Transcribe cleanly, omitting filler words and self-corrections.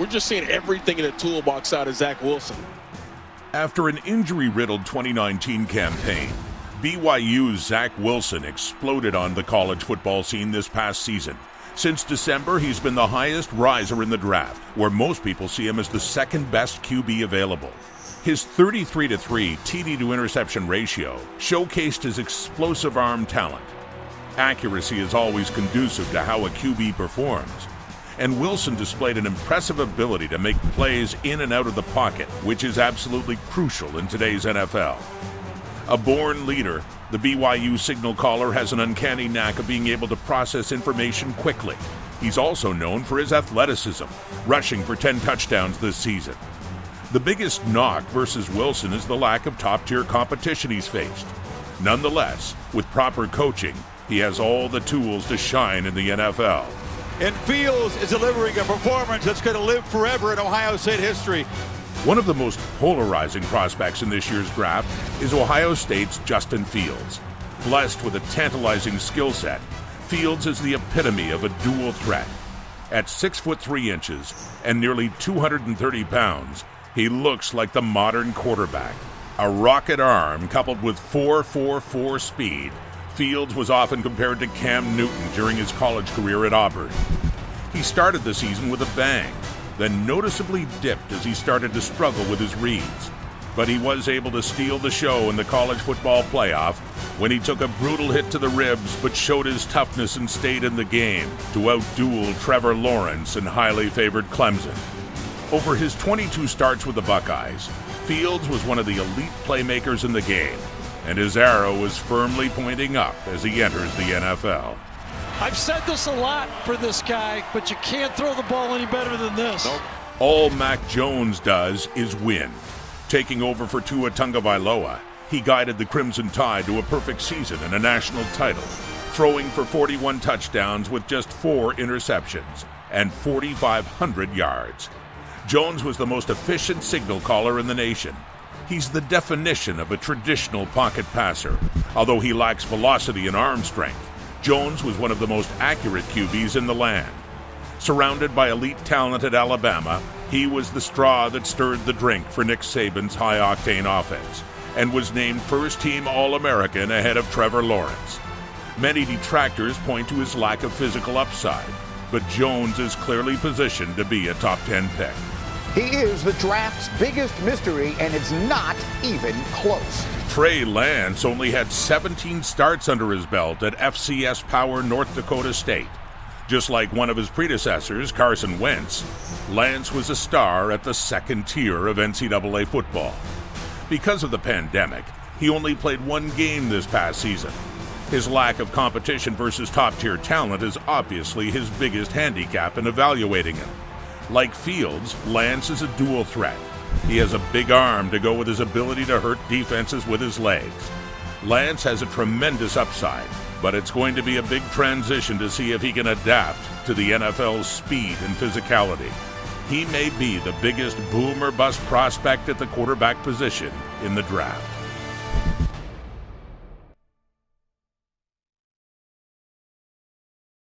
We're just seeing everything in the toolbox out of Zach Wilson. After an injury-riddled 2019 campaign, BYU's Zach Wilson exploded on the college football scene this past season. Since December, he's been the highest riser in the draft, where most people see him as the second-best QB available. His 33-3 TD-to-interception ratio showcased his explosive arm talent. Accuracy is always conducive to how a QB performs, and Wilson displayed an impressive ability to make plays in and out of the pocket, which is absolutely crucial in today's NFL. A born leader, the BYU signal caller has an uncanny knack of being able to process information quickly. He's also known for his athleticism, rushing for 10 touchdowns this season. The biggest knock versus Wilson is the lack of top-tier competition he's faced. Nonetheless, with proper coaching, he has all the tools to shine in the NFL. And Fields is delivering a performance that's going to live forever in Ohio State history. One of the most polarizing prospects in this year's draft is Ohio State's Justin Fields. Blessed with a tantalizing skill set, Fields is the epitome of a dual threat. At 6'3" and nearly 230 pounds, he looks like the modern quarterback. A rocket arm coupled with 4.44 speed, Fields was often compared to Cam Newton during his college career at Auburn. He started the season with a bang, then noticeably dipped as he started to struggle with his reads. But he was able to steal the show in the college football playoff when he took a brutal hit to the ribs but showed his toughness and stayed in the game to outduel Trevor Lawrence and highly favored Clemson. Over his 22 starts with the Buckeyes, Fields was one of the elite playmakers in the game, and his arrow is firmly pointing up as he enters the NFL. I've said this a lot for this guy, but you can't throw the ball any better than this. Nope. All Mac Jones does is win. Taking over for Tua Tagovailoa, he guided the Crimson Tide to a perfect season and a national title, throwing for 41 touchdowns with just 4 interceptions and 4,500 yards. Jones was the most efficient signal caller in the nation. He's the definition of a traditional pocket passer. Although he lacks velocity and arm strength, Jones was one of the most accurate QBs in the land. Surrounded by elite talent at Alabama, he was the straw that stirred the drink for Nick Saban's high-octane offense and was named first-team All-American ahead of Trevor Lawrence. Many detractors point to his lack of physical upside, but Jones is clearly positioned to be a top 10 pick. He is the draft's biggest mystery, and it's not even close. Trey Lance only had 17 starts under his belt at FCS Power North Dakota State. Just like one of his predecessors, Carson Wentz, Lance was a star at the second tier of NCAA football. Because of the pandemic, he only played 1 game this past season. His lack of competition versus top-tier talent is obviously his biggest handicap in evaluating him. Like Fields, Lance is a dual threat. He has a big arm to go with his ability to hurt defenses with his legs. Lance has a tremendous upside, but it's going to be a big transition to see if he can adapt to the NFL's speed and physicality. He may be the biggest boom or bust prospect at the quarterback position in the draft.